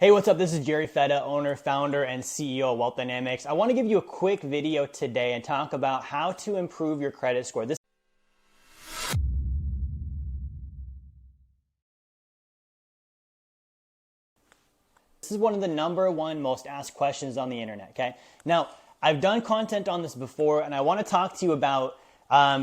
Hey, what's up? This is Jerry Fetta, owner, founder, and CEO of Wealth Dynamics. I want to give you a quick video today and talk about how to improve your credit score. This is one of the #1 most asked questions on the internet, okay? Now, I've done content on this before, and I want to talk to you about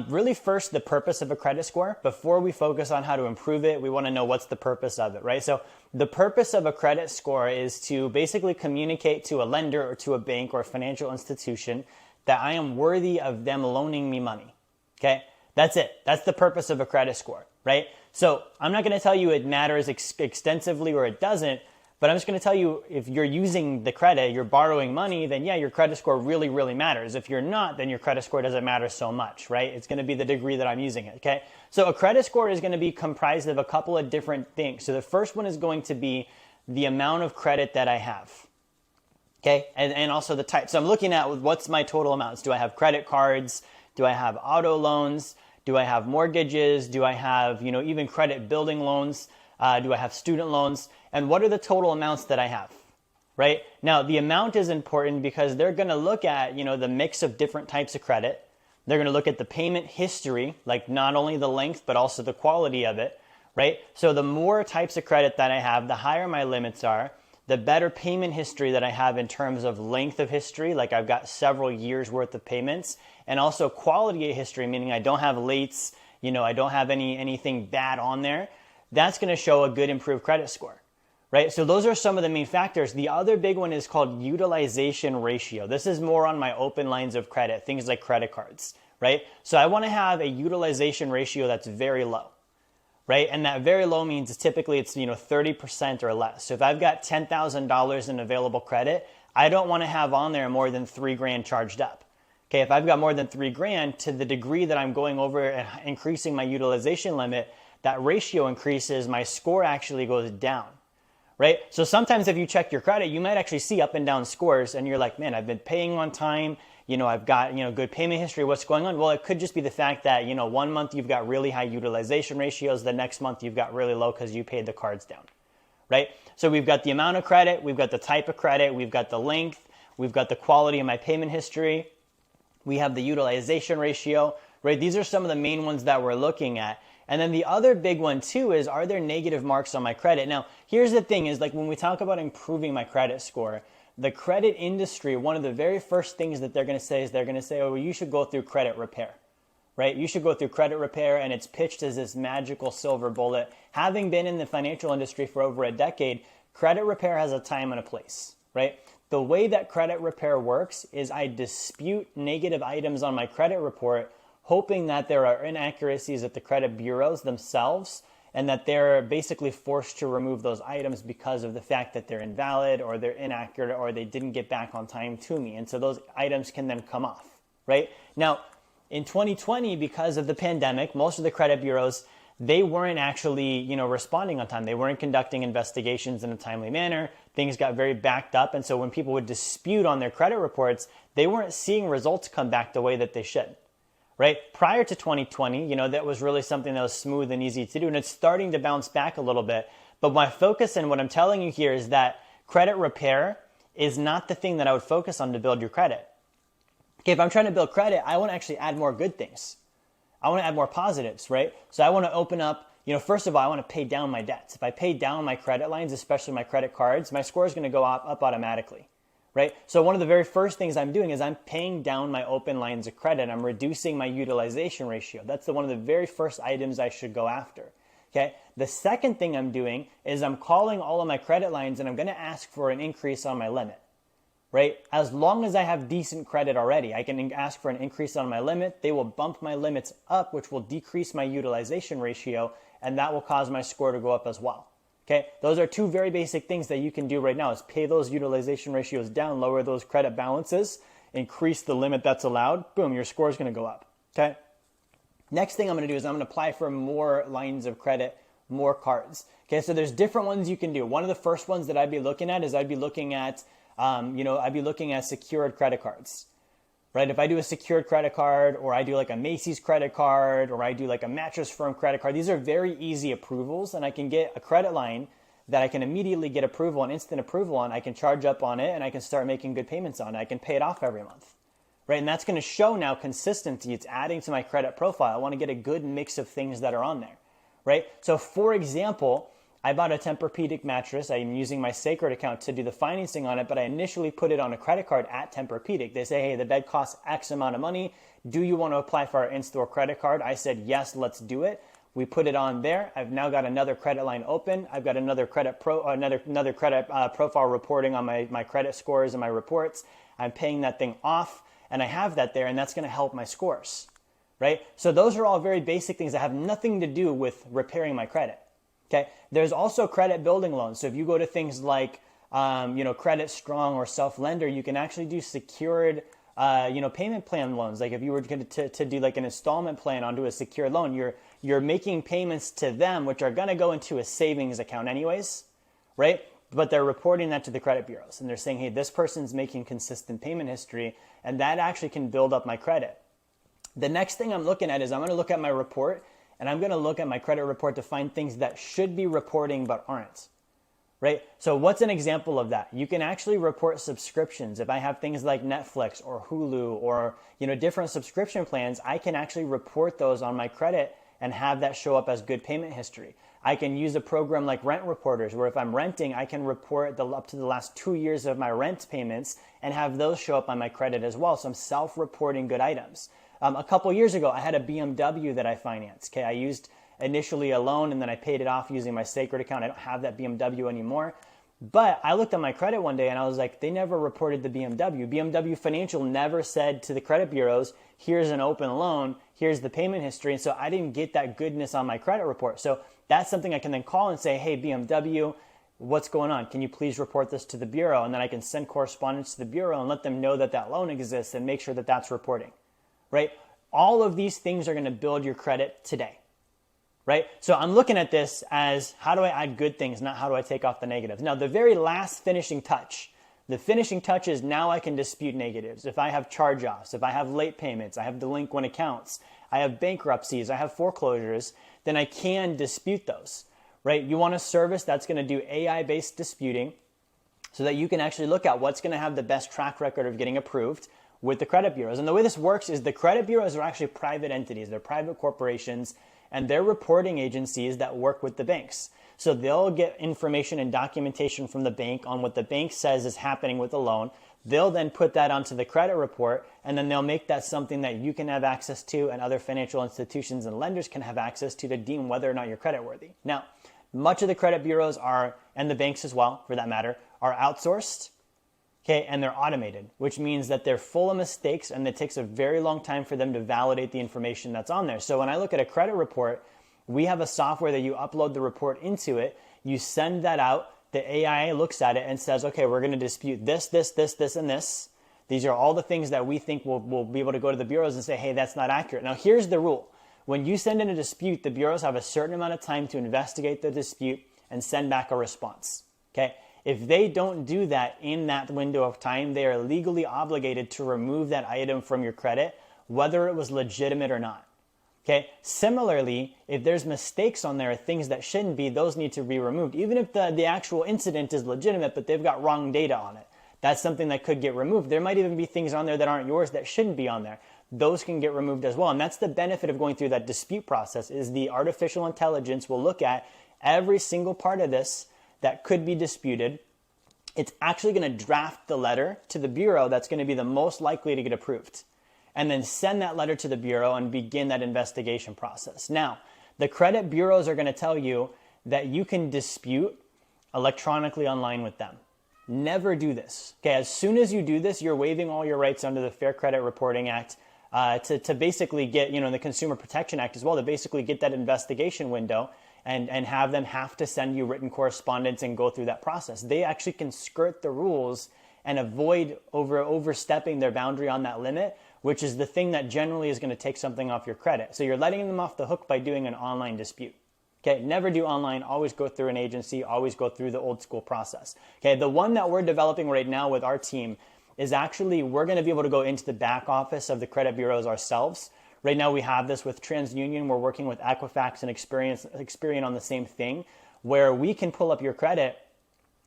really first the purpose of a credit score. Before we focus on how to improve it, we want to know what's the purpose of it, right? So the purpose of a credit score is to basically communicate to a lender or to a bank or a financial institution that I am worthy of them loaning me money, okay? That's it. That's the purpose of a credit score, right? So I'm not going to tell you it matters extensively or it doesn't, but I'm just going to tell you, if you're using the credit, you're borrowing money, then yeah, your credit score really, really matters. If you're not, then your credit score doesn't matter so much, right? It's going to be the degree that I'm using it, okay? So a credit score is going to be comprised of a couple of different things. So the first one is going to be the amount of credit that I have, okay? And also the type. So I'm looking at what's my total amounts. Do I have credit cards? Do I have auto loans? Do I have mortgages? Do I have, even credit building loans? Do I have student loans? And what are the total amounts that I have, right? Now, the amount is important because they're going to look at, the mix of different types of credit. They're going to look at the payment history, like not only the length, but also the quality of it, right? So the more types of credit that I have, the higher my limits are, the better payment history that I have in terms of length of history, like I've got several years worth of payments, and also quality of history, meaning I don't have lates, I don't have anything bad on there. That's going to show a good improved credit score, right? So those are some of the main factors. The other big one is called utilization ratio. This is more on my open lines of credit, things like credit cards, right? So I want to have a utilization ratio that's very low, right? And that very low means typically it's 30% or less. So if I've got $10,000 in available credit, I don't want to have on there more than $3,000 charged up. Okay, if I've got more than $3,000, to the degree that I'm going over and increasing my utilization limit, that ratio increases, my score actually goes down, right? So sometimes if you check your credit, you might actually see up and down scores and you're like, man, I've been paying on time, I've got, good payment history, what's going on? Well, it could just be the fact that, 1 month you've got really high utilization ratios, the next month you've got really low because you paid the cards down, right? So we've got the amount of credit, we've got the type of credit, we've got the length, we've got the quality of my payment history, we have the utilization ratio, right? These are some of the main ones that we're looking at. And then the other big one too is, are there negative marks on my credit? Now, here's the thing is, like, when we talk about improving my credit score, the credit industry, one of the very first things that they're going to say is oh, well, you should go through credit repair, right? You should go through credit repair, and it's pitched as this magical silver bullet. Having been in the financial industry for over a decade, credit repair has a time and a place, right? The way that credit repair works is I dispute negative items on my credit report, hoping that there are inaccuracies at the credit bureaus themselves and that they're basically forced to remove those items because of the fact that they're invalid or they're inaccurate or they didn't get back on time to me. And so those items can then come off, right? Now, in 2020, because of the pandemic, most of the credit bureaus, they weren't actually, responding on time. They weren't conducting investigations in a timely manner. Things got very backed up. And so when people would dispute on their credit reports, they weren't seeing results come back the way that they should. Right? Prior to 2020, that was really something that was smooth and easy to do, and it's starting to bounce back a little bit. But my focus and what I'm telling you here is that credit repair is not the thing that I would focus on to build your credit. Okay, if I'm trying to build credit, I want to actually add more good things. I want to add more positives, right? So I want to open up, first of all, I want to pay down my debts. If I pay down my credit lines, especially my credit cards, my score is going to go up automatically. Right? So one of the very first things I'm doing is I'm paying down my open lines of credit. I'm reducing my utilization ratio. That's one of the very first items I should go after. Okay. The second thing I'm doing is I'm calling all of my credit lines and I'm going to ask for an increase on my limit. Right? As long as I have decent credit already, I can ask for an increase on my limit. They will bump my limits up, which will decrease my utilization ratio, and that will cause my score to go up as well. Okay, those are two very basic things that you can do right now is pay those utilization ratios down, lower those credit balances, increase the limit that's allowed. Boom, your score is going to go up. Okay. Next thing I'm going to do is I'm going to apply for more lines of credit, more cards. Okay, so there's different ones you can do. One of the first ones that I'd be looking at is I'd be looking at secured credit cards. Right? If I do a secured credit card, or I do like a Macy's credit card, or I do like a Mattress Firm credit card, these are very easy approvals, and I can get a credit line that I can immediately get approval and instant approval on. I can charge up on it and I can start making good payments on it. I can pay it off every month, right? And that's going to show now consistency. It's adding to my credit profile. I want to get a good mix of things that are on there, right? So for example, I bought a Tempur-Pedic mattress. I'm using my Sacred account to do the financing on it, but I initially put it on a credit card at Tempur-Pedic. They say, hey, the bed costs X amount of money. Do you want to apply for our in-store credit card? I said, yes, let's do it. We put it on there. I've now got another credit line open. I've got another credit profile reporting on my credit scores and my reports. I'm paying that thing off, and I have that there, and that's going to help my scores, right? So those are all very basic things that have nothing to do with repairing my credit. Okay. There's also credit building loans. So if you go to things like, Credit Strong or Self Lender, you can actually do secured, payment plan loans. Like if you were to do like an installment plan onto a secured loan, you're making payments to them, which are going to go into a savings account anyways, right? But they're reporting that to the credit bureaus and they're saying, hey, this person's making consistent payment history, and that actually can build up my credit. The next thing I'm looking at is I'm going to look at my report. And I'm going to look at my credit report to find things that should be reporting but aren't, right? So what's an example of that? You can actually report subscriptions. If I have things like Netflix or Hulu or, different subscription plans, I can actually report those on my credit and have that show up as good payment history. I can use a program like Rent Reporters, where if I'm renting, I can report up to the last 2 years of my rent payments and have those show up on my credit as well. So I'm self-reporting good items. A couple years ago, I had a BMW that I financed. Okay, I used initially a loan and then I paid it off using my Sacred account. I don't have that BMW anymore. But I looked at my credit one day and I was like, they never reported the BMW. BMW Financial never said to the credit bureaus, here's an open loan, here's the payment history. And so I didn't get that goodness on my credit report. So that's something I can then call and say, hey, BMW, what's going on? Can you please report this to the bureau? And then I can send correspondence to the bureau and let them know that that loan exists and make sure that that's reporting. Right? All of these things are going to build your credit today, right? So I'm looking at this as how do I add good things, not how do I take off the negatives. Now, the very last finishing touch, the finishing touch is now I can dispute negatives. If I have charge-offs, if I have late payments, I have delinquent accounts, I have bankruptcies, I have foreclosures, then I can dispute those, right? You want a service that's going to do AI-based disputing so that you can actually look at what's going to have the best track record of getting approved with the credit bureaus. And the way this works is the credit bureaus are actually private entities. They're private corporations, and they're reporting agencies that work with the banks. So they'll get information and documentation from the bank on what the bank says is happening with the loan. They'll then put that onto the credit report, and then they'll make that something that you can have access to and other financial institutions and lenders can have access to deem whether or not you're creditworthy. Now, much of the credit bureaus are, and the banks as well, for that matter, are outsourced. Okay, and they're automated, which means that they're full of mistakes and it takes a very long time for them to validate the information that's on there. So when I look at a credit report, we have a software that you upload the report into it, you send that out, the AI looks at it and says, okay, we're going to dispute this, and this. These are all the things that we think we'll be able to go to the bureaus and say, hey, that's not accurate. Now, here's the rule. When you send in a dispute, the bureaus have a certain amount of time to investigate the dispute and send back a response, okay? If they don't do that in that window of time, they are legally obligated to remove that item from your credit, whether it was legitimate or not. Okay. Similarly, if there's mistakes on there, things that shouldn't be, those need to be removed. Even if the actual incident is legitimate, but they've got wrong data on it, that's something that could get removed. There might even be things on there that aren't yours that shouldn't be on there. Those can get removed as well. And that's the benefit of going through that dispute process is the artificial intelligence will look at every single part of this that could be disputed. It's actually going to draft the letter to the bureau that's going to be the most likely to get approved, and then send that letter to the bureau and begin that investigation process. Now, the credit bureaus are going to tell you that you can dispute electronically online with them. Never do this. Okay, as soon as you do this, you're waiving all your rights under the Fair Credit Reporting Act to basically get, the Consumer Protection Act as well, to basically get that investigation window and have them have to send you written correspondence and go through that process. They actually can skirt the rules and avoid overstepping their boundary on that limit, which is the thing that generally is going to take something off your credit. So you're letting them off the hook by doing an online dispute. Okay, never do online, always go through an agency, always go through the old school process. Okay, the one that we're developing right now with our team is actually, we're going to be able to go into the back office of the credit bureaus ourselves. Right now we have this with TransUnion. We're working with Equifax and Experian on the same thing, where we can pull up your credit.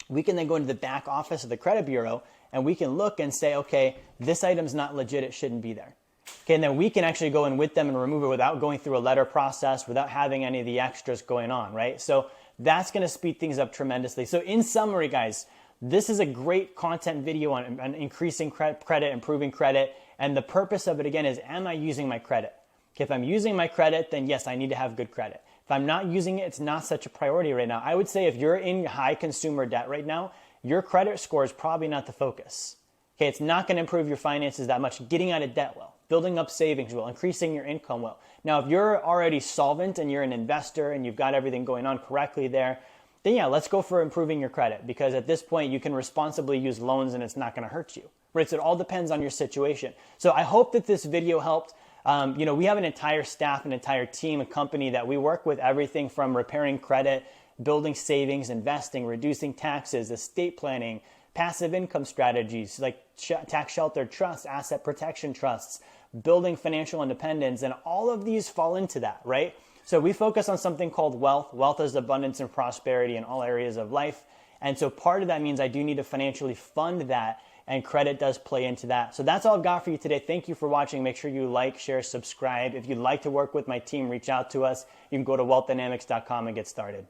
We can then go into the back office of the credit bureau and we can look and say, okay, this item's not legit, it shouldn't be there. Okay, and then we can actually go in with them and remove it without going through a letter process, without having any of the extras going on, right? So that's going to speed things up tremendously. So in summary, guys, this is a great content video on increasing credit, improving credit, and the purpose of it, again, is am I using my credit? Okay, if I'm using my credit, then yes, I need to have good credit. If I'm not using it, it's not such a priority right now. I would say if you're in high consumer debt right now, your credit score is probably not the focus. Okay, it's not going to improve your finances that much. Getting out of debt will. Building up savings will. Increasing your income will. Now, if you're already solvent and you're an investor and you've got everything going on correctly there, then yeah, let's go for improving your credit, because at this point you can responsibly use loans and it's not going to hurt you. Right? So it all depends on your situation. So I hope that this video helped. We have an entire staff, an entire team, a company that we work with everything from repairing credit, building savings, investing, reducing taxes, estate planning, passive income strategies like tax sheltered trusts, asset protection trusts, building financial independence, and all of these fall into that, right? So we focus on something called wealth. Wealth is abundance and prosperity in all areas of life. And so part of that means I do need to financially fund that, and credit does play into that. So that's all I've got for you today. Thank you for watching. Make sure you like, share, subscribe. If you'd like to work with my team, reach out to us. You can go to wealthdynamics.com and get started.